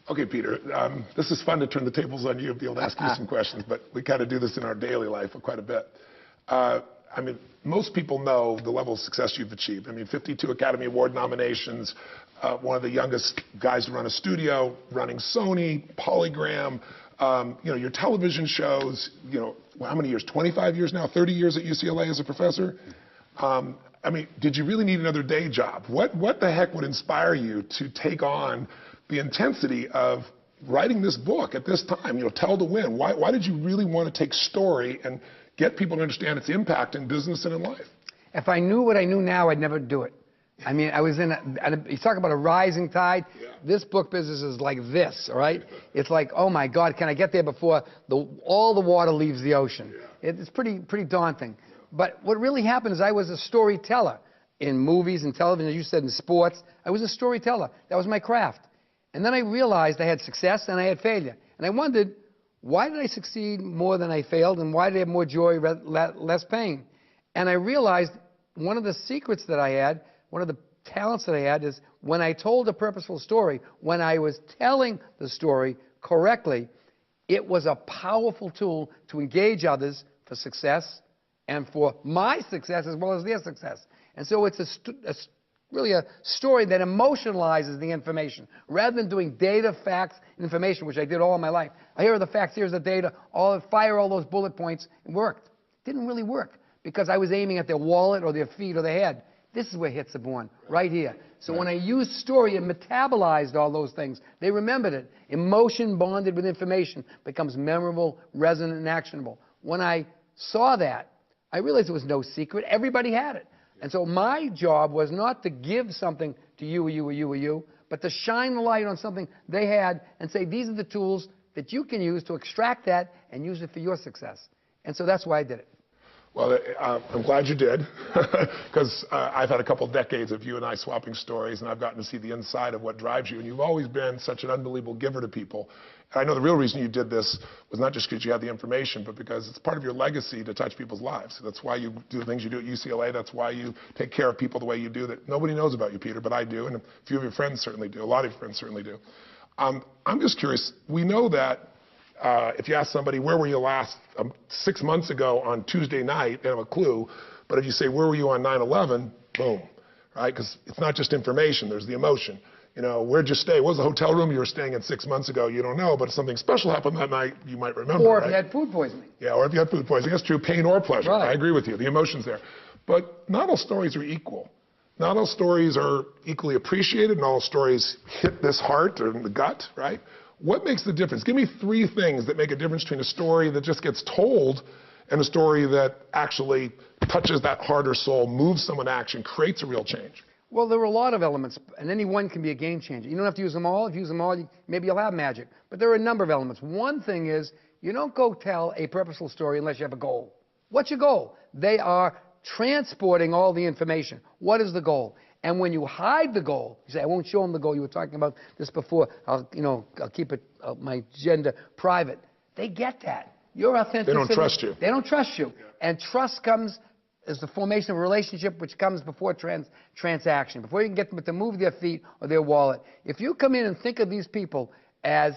Okay, Peter, this is fun to turn the tables on you, be able to ask you some questions, but we kind of do this in our daily life quite a bit. I mean, most people know the level of success you've achieved. I mean, 52 Academy Award nominations, one of the youngest guys to run a studio, running Sony, Polygram, you know, your television shows, you know, how many years, 25 years now, 30 years at UCLA as a professor? I mean, did you really need another day job? What the heck would inspire you to take on the intensity of writing this book at this time, you know, Tell to Win? Why did you really want to take story and get people to understand its impact in business and in life? If I knew what I knew now, I'd never do it. I mean, I was you talk about a rising tide. Yeah. This book business is like this, all right? It's like, oh my God, can I get there before all the water leaves the ocean? Yeah. It's pretty daunting. Yeah. But what really happened is I was a storyteller in movies and television, as you said, in sports. I was a storyteller. That was my craft. And then I realized I had success and I had failure. And I wondered, why did I succeed more than I failed, and why did I have more joy, less pain? And I realized one of the secrets that I had, one of the talents that I had, is when I told a purposeful story, when I was telling the story correctly, it was a powerful tool to engage others for success and for my success as well as their success. And so it's really a story that emotionalizes the information. Rather than doing data, facts, information, which I did all my life. Here are the facts, here's the data, fire all those bullet points. It worked. It didn't really work because I was aiming at their wallet or their feet or their head. This is where hits are born, right here. So when I used story, it metabolized all those things. They remembered it. Emotion bonded with information becomes memorable, resonant, and actionable. When I saw that, I realized it was no secret. Everybody had it. And so my job was not to give something to you or you or you or you, but to shine the light on something they had and say, these are the tools that you can use to extract that and use it for your success. And so that's why I did it. Well, I'm glad you did, because I've had a couple decades of you and I swapping stories, and I've gotten to see the inside of what drives you. And you've always been such an unbelievable giver to people. And I know the real reason you did this was not just because you had the information, but because it's part of your legacy to touch people's lives. That's why you do the things you do at UCLA. That's why you take care of people the way you do that nobody knows about you, Peter, but I do, and a few of your friends certainly do. A lot of your friends certainly do. I'm just curious. We know that if you ask somebody, where were you last 6 months ago on Tuesday night, they have a clue. But if you say, where were you on 9/11, boom, right? Because it's not just information, there's the emotion. You know, where'd you stay? What was the hotel room you were staying in 6 months ago? You don't know, but if something special happened that night, you might remember. Or if you had food poisoning. Yeah, or if you had food poisoning. That's true, pain or pleasure. Right. I agree with you, the emotion's there. But not all stories are equal. Not all stories are equally appreciated, not all stories hit this heart or in the gut, right? What makes the difference? Give me 3 things that make a difference between a story that just gets told and a story that actually touches that heart or soul, moves someone to action, creates a real change. Well, there are a lot of elements, and any one can be a game changer. You don't have to use them all. If you use them all, maybe you'll have magic. But there are a number of elements. One thing is, you don't go tell a purposeful story unless you have a goal. What's your goal? They are transporting all the information. What is the goal? And when you hide the goal, you say, I won't show them the goal. You were talking about this before. I'll keep it, my agenda private. They get that. You're authentic. They don't trust you. They don't trust you. Yeah. And trust comes as the formation of a relationship, which comes before transaction, before you can get them to move their feet or their wallet. If you come in and think of these people as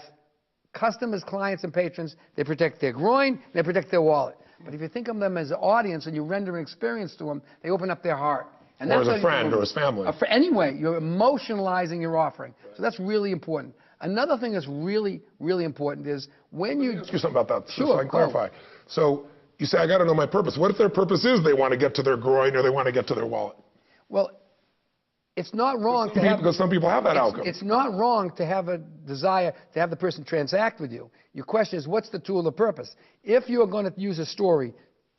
customers, clients, and patrons, they protect their groin, they protect their wallet. But if you think of them as an audience and you render an experience to them, they open up their heart. And or as a friend or as family. Anyway, you're emotionalizing your offering. Right. So that's really important. Another thing that's really, really important is when you... Let me ask you something about that, sure, so I can clarify. So you say, I got to know my purpose. What if their purpose is they want to get to their groin or they want to get to their wallet? Well, it's not wrong to have... Because some people have that outcome. It's not wrong to have a desire to have the person transact with you. Your question is, what's the tool of purpose? If you're going to use a story,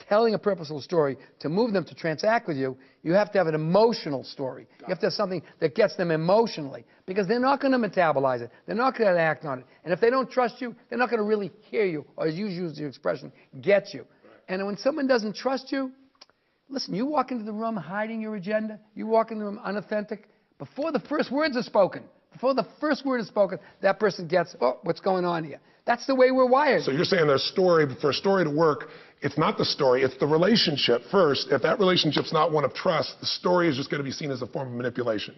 telling a purposeful story to move them to transact with you, you have to have an emotional story. You have to have something that gets them emotionally, because they're not going to metabolize it. They're not going to act on it. And if they don't trust you, they're not going to really hear you, or as you use the expression, get you. Right. And when someone doesn't trust you, listen, you walk into the room hiding your agenda, you walk into the room unauthentic, before the first words are spoken, that person gets, oh, what's going on here? That's the way we're wired. So you're saying for a story to work, it's not the story, it's the relationship first. If that relationship's not one of trust, the story is just going to be seen as a form of manipulation.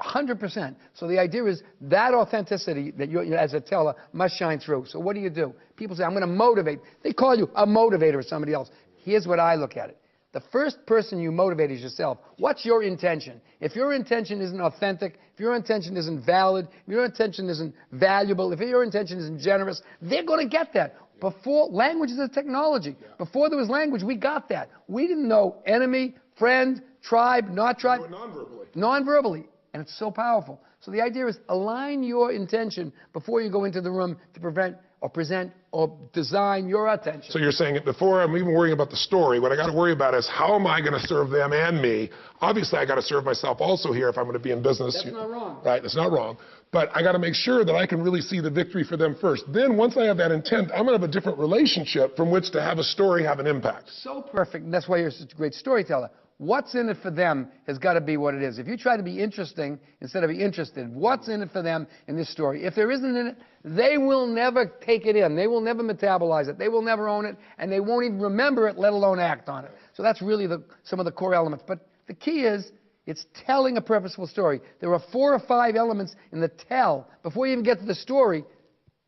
100%. So the idea is that authenticity that you as a teller must shine through. So what do? People say, I'm going to motivate. They call you a motivator or somebody else. Here's what I look at it. The first person you motivate is yourself. What's your intention? If your intention isn't authentic, if your intention isn't valid, if your intention isn't valuable, if your intention isn't generous, they're going to get that. Before, language is a technology. Before there was language, we got that. We didn't know enemy, friend, tribe, not tribe. Do it non-verbally. Non-verbally. And it's so powerful. So the idea is align your intention before you go into the room to prevent or present or design your attention. So you're saying it before I'm even worrying about the story, what I got to worry about is how am I going to serve them and me? Obviously, I got to serve myself also here if I'm going to be in business. That's not wrong. Right, that's not wrong. But I got to make sure that I can really see the victory for them first. Then once I have that intent, I'm going to have a different relationship from which to have a story have an impact. So perfect. And that's why you're such a great storyteller. What's in it for them has got to be what it is. If you try to be interesting instead of be interested, what's in it for them in this story? If there isn't in it, they will never take it in. They will never metabolize it. They will never own it, and they won't even remember it, let alone act on it. So that's really some of the core elements. But the key is it's telling a purposeful story. There are 4 or 5 elements in the tell before you even get to the story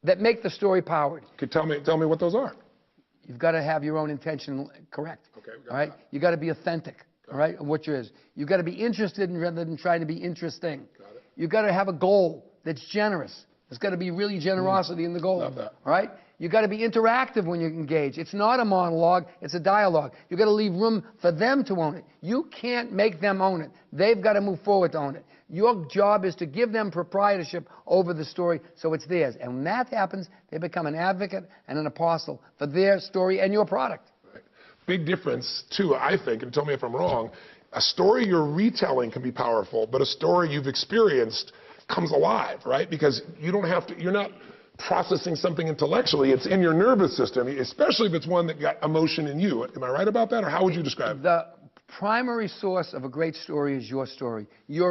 that make the story powered. Could tell me what those are. You've got to have your own intention correct. Okay, we got all right? that. You've got to be authentic. All right, what yours. You've got to be interested rather than trying to be interesting. Got it. You've got to have a goal that's generous. There's got to be really generosity in the goal. Love that. All right? You've got to be interactive when you engage. It's not a monologue, it's a dialogue. You've got to leave room for them to own it. You can't make them own it. They've got to move forward to own it. Your job is to give them proprietorship over the story so it's theirs. And when that happens, they become an advocate and an apostle for their story and your product. Big difference, too, I think, and tell me if I'm wrong, a story you're retelling can be powerful, but a story you've experienced comes alive, right? Because you don't have to, you're not processing something intellectually, it's in your nervous system, especially if it's one that got emotion in you. Am I right about that, or how would you describe it? The primary source of a great story is your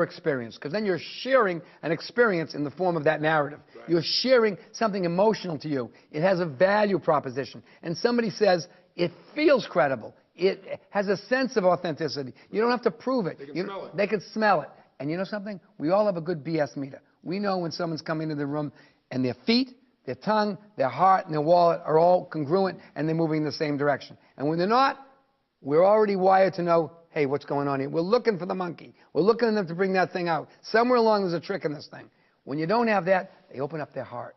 experience, because then you're sharing an experience in the form of that narrative. Right. You're sharing something emotional to you. It has a value proposition. And somebody says, it feels credible. It has a sense of authenticity. You don't have to prove it. They can smell it. They can smell it. And you know something? We all have a good BS meter. We know when someone's coming into the room and their feet, their tongue, their heart, and their wallet are all congruent and they're moving in the same direction. And when they're not, we're already wired to know, hey, what's going on here? We're looking for the monkey. We're looking for them to bring that thing out. Somewhere along there's a trick in this thing. When you don't have that, they open up their heart.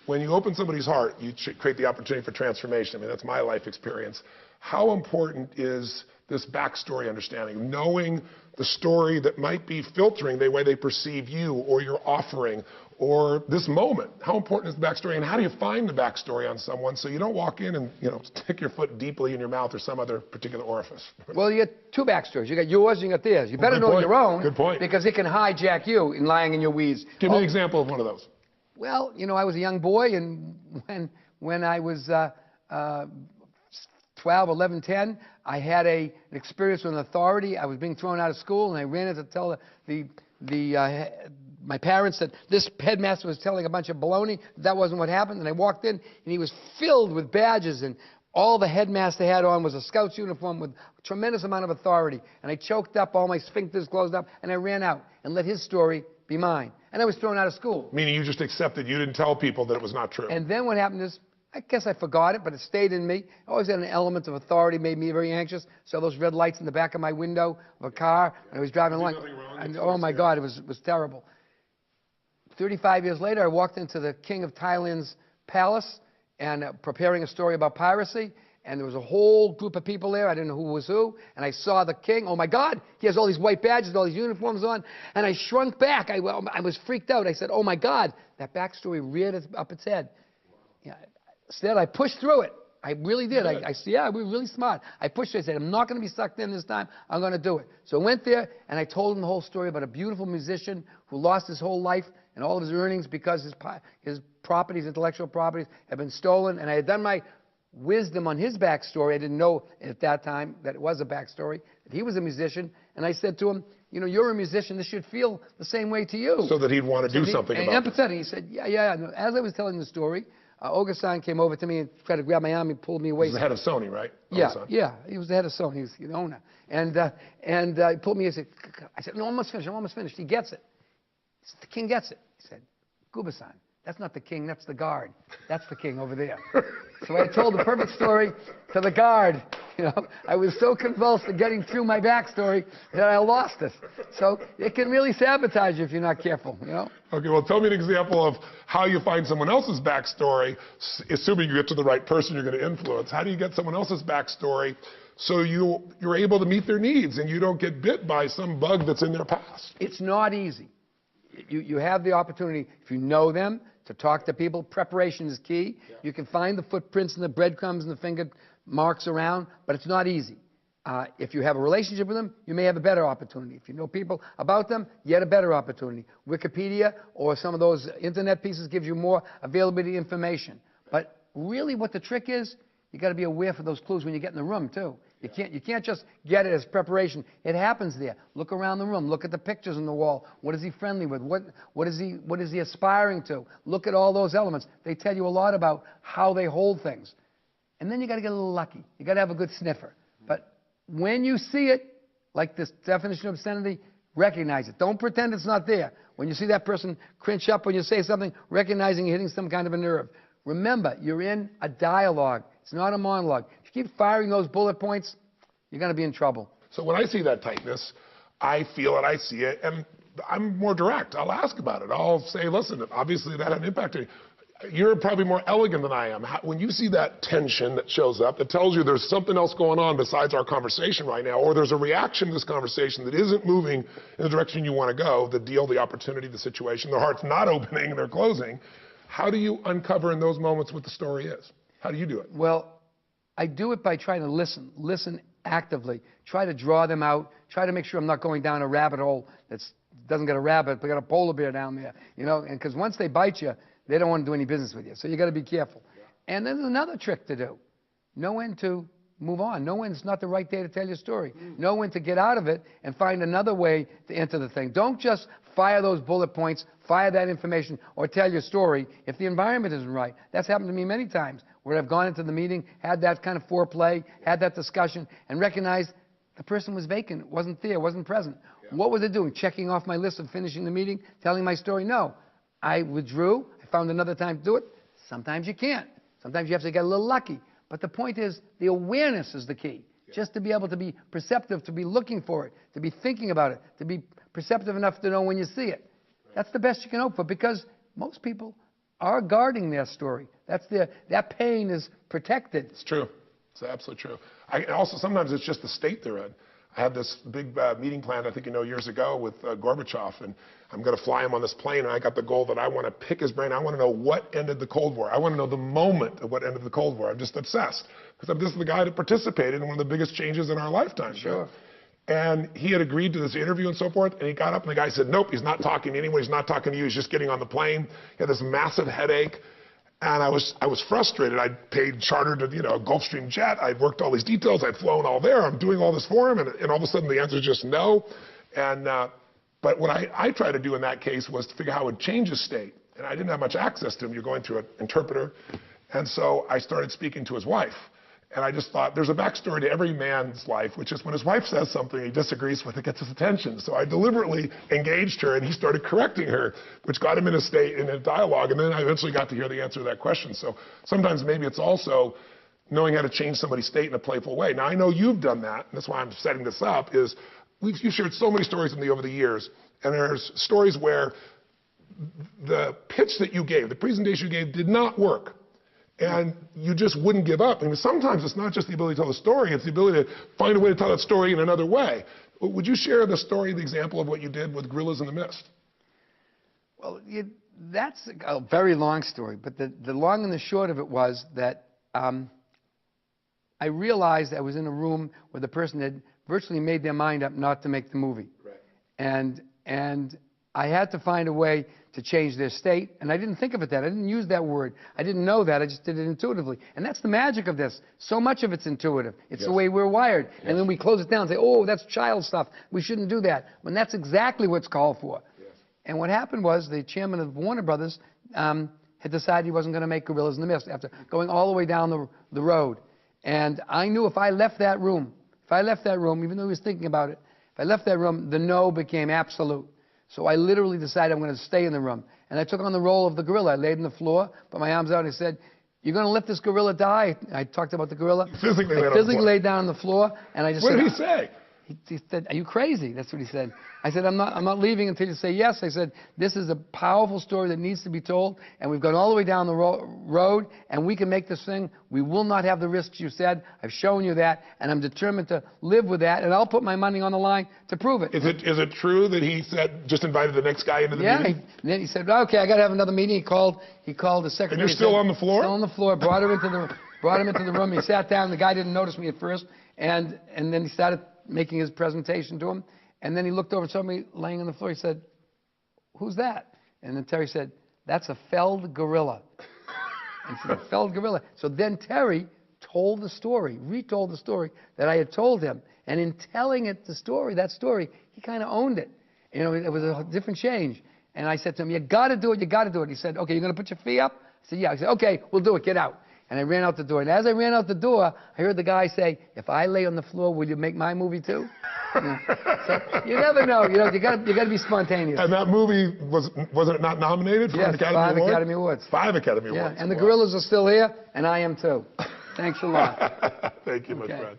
When you open somebody's heart, you create the opportunity for transformation. I mean, that's my life experience. How important is this backstory understanding, knowing the story that might be filtering the way they perceive you or your offering or this moment? How important is the backstory, and how do you find the backstory on someone so you don't walk in and, stick your foot deeply in your mouth or some other particular orifice? Well, you got 2 backstories. You got yours and you got theirs. You better Good know point. your own. Good point. Because it can hijack you in lying in your weeds. Give me an example of one of those. Well, I was a young boy, and when I was 12, 11, 10, I had an experience with an authority. I was being thrown out of school, and I ran in to tell my parents that this headmaster was telling a bunch of baloney. That wasn't what happened. And I walked in, and he was filled with badges, and all the headmaster had on was a Scout's uniform with a tremendous amount of authority. And I choked up, all my sphincters closed up, and I ran out and let his story be mine. And I was thrown out of school. Meaning you just accepted, you didn't tell people that it was not true. And then what happened is, I guess I forgot it, but it stayed in me. I always had an element of authority, made me very anxious. Saw those red lights in the back of my window of a car when I was driving along. And, oh my God, it was terrible. 35 years later, I walked into the King of Thailand's palace and preparing a story about piracy. And there was a whole group of people there. I didn't know who was who. And I saw the king. Oh, my God. He has all these white badges, all these uniforms on. And I shrunk back. I was freaked out. I said, oh, my God. That backstory reared up its head. Yeah. Instead, I pushed through it. I really did. I said, yeah, we were really smart. I pushed it. I said, I'm not going to be sucked in this time. I'm going to do it. So I went there, and I told him the whole story about a beautiful musician who lost his whole life and all of his earnings because his properties, intellectual properties, had been stolen. And I had done my wisdom on his backstory. I didn't know at that time that it was a backstory, that he was a musician. And I said to him, you're a musician. This should feel the same way to you. So that he'd want to do something about it. And he said, yeah. As I was telling the story, Ogasan came over to me and tried to grab my arm and pulled me away. He was the head of Sony, right? Yeah, Ogasan. yeah, he was the head of Sony. He was the owner. And he pulled me and said, I said, no, I'm almost finished. I'm almost finished. He gets it. He said, the king gets it. He said, Guber-san, that's not the king, that's the guard. That's the king over there. So I told the perfect story to the guard. You know, I was so convulsed at getting through my backstory that I lost it. So it can really sabotage you if you're not careful, you know? Okay, well, tell me an example of how you find someone else's backstory, assuming you get to the right person you're going to influence. How do you get someone else's backstory so you're able to meet their needs and you don't get bit by some bug that's in their past? It's not easy. You have the opportunity, if you know them, to talk to people. Preparation is key. Yeah. You can find the footprints and the breadcrumbs and the finger marks around, but it's not easy. If you have a relationship with them, you may have a better opportunity. If you know people about them, yet a better opportunity. Wikipedia or some of those internet pieces gives you more availability of information. But really what the trick is, you got to be aware for those clues when you get in the room too. You can't just get it as preparation. It happens there. Look around the room. Look at the pictures on the wall. What is he friendly with? What is he aspiring to? Look at all those elements. They tell you a lot about how they hold things. And then you got to get a little lucky. You got to have a good sniffer. But when you see it, like this definition of obscenity, recognize it. Don't pretend it's not there. When you see that person cringe up when you say something, recognizing you're hitting some kind of a nerve. Remember, you're in a dialogue. It's not a monologue. If you keep firing those bullet points, you're going to be in trouble. So when I see that tightness, I feel it, I see it, and I'm more direct. I'll ask about it. I'll say, listen, obviously that had an impact on you. You're probably more elegant than I am. When you see that tension that shows up, that tells you there's something else going on besides our conversation right now, or there's a reaction to this conversation that isn't moving in the direction you want to go, the deal, the opportunity, the situation, their heart's not opening, they're closing. How do you uncover in those moments what the story is? How do you do it? Well, I do it by trying to listen actively, try to draw them out, try to make sure I'm not going down a rabbit hole that doesn't get a rabbit, but got a polar bear down there, you know, and because once they bite you, they don't want to do any business with you. So you got to be careful. Yeah. And then there's another trick to do. Know when to move on. Know when it's not the right day to tell your story. Know when to get out of it and find another way to enter the thing. Don't just fire those bullet points, fire that information, or tell your story if the environment isn't right. That's happened to me many times, where I've gone into the meeting, had that kind of foreplay, had that discussion, and recognized the person was vacant, wasn't there, wasn't present. Yeah. What was it doing? Checking off my list of finishing the meeting, telling my story? No. I withdrew. I found another time to do it. Sometimes you can't. Sometimes you have to get a little lucky. But the point is, the awareness is the key. Yeah. Just to be able to be perceptive, to be looking for it, to be thinking about it, to be perceptive enough to know when you see it. Right. That's the best you can hope for, because most people are guarding their story. That pain is protected. It's true. It's absolutely true. Also, sometimes it's just the state they're in. I had this big meeting planned, I think you know, years ago with Gorbachev, and I'm going to fly him on this plane, and I got the goal that I want to pick his brain. I want to know what ended the Cold War. I want to know the moment of what ended the Cold War. I'm just obsessed, because this is the guy that participated in one of the biggest changes in our lifetime. Sure. And he had agreed to this interview and so forth, and he got up, and the guy said, nope, he's not talking to anyone. He's not talking to you. He's just getting on the plane. He had this massive headache. And I was frustrated. I'd paid charter to, a Gulfstream jet. I'd worked all these details. I'd flown all there. I'm doing all this for him. And all of a sudden the answer is just no. And, but what I tried to do in that case was to figure out how it would change his state. And I didn't have much access to him. You're going through an interpreter. And so I started speaking to his wife. And I just thought, there's a backstory to every man's life, which is when his wife says something he disagrees with, it gets his attention. So I deliberately engaged her, and he started correcting her, which got him in a dialogue. And then I eventually got to hear the answer to that question. So sometimes maybe it's also knowing how to change somebody's state in a playful way. Now, I know you've done that, and that's why I'm setting this up, is you've shared so many stories with me over the years, and there's stories where the pitch that you gave, the presentation you gave, did not work. And you just wouldn't give up. I mean, sometimes it's not just the ability to tell the story, it's the ability to find a way to tell that story in another way. Would you share the story, the example of what you did with Gorillas in the Mist? Well, that's a very long story, but the long and the short of it was that I realized I was in a room where the person had virtually made their mind up not to make the movie. Right. And I had to find a way to change their state, and I didn't think of it that. I didn't use that word. I didn't know that. I just did it intuitively. And that's the magic of this. So much of it's intuitive. It's the way we're wired. Yes. And then we close it down and say, oh, that's child stuff. We shouldn't do that. When that's exactly what's called for. Yes. And what happened was the chairman of Warner Brothers had decided he wasn't going to make Gorillas in the Mist after going all the way down the road. And I knew if I left that room, even though he was thinking about it, if I left that room, the no became absolute. So I literally decided I'm going to stay in the room. And I took on the role of the gorilla. I laid on the floor, put my arms out, and I said, "You're going to let this gorilla die?" I talked about the gorilla. Physically laid down on the floor, and I just What said, did he say? He said, "Are you crazy?" That's what he said. I said, I'm not leaving until you say yes. I said, this is a powerful story that needs to be told, and we've gone all the way down the road, and we can make this thing. We will not have the risks you said. I've shown you that, and I'm determined to live with that, and I'll put my money on the line to prove it. Is it true that he said, just invited the next guy into the meeting? Yeah, and then he said, okay, I got to have another meeting. He called the secretary. And you're still on the floor? Still on the floor. Brought him into the room. He sat down. The guy didn't notice me at first, and then he started making his presentation to him. And then he looked over at somebody laying on the floor. He said, "Who's that?" And then Terry said, "That's a felled gorilla." And he said, "A felled gorilla." So then Terry retold the story that I had told him. And in telling it, that story, he kind of owned it. You know, it was a different change. And I said to him, "You got to do it. You got to do it." He said, "Okay, you're going to put your fee up?" I said, "Yeah." He said, "Okay, we'll do it. Get out." And I ran out the door. And as I ran out the door, I heard the guy say, "If I lay on the floor, will you make my movie too?" So you never know. You know, you got to be spontaneous. And that movie wasn't it not nominated for an Academy Award? 5 Academy Awards. 5 Academy Awards. And the Gorillas are still here, and I am too. Thanks a lot. Thank you, my friend.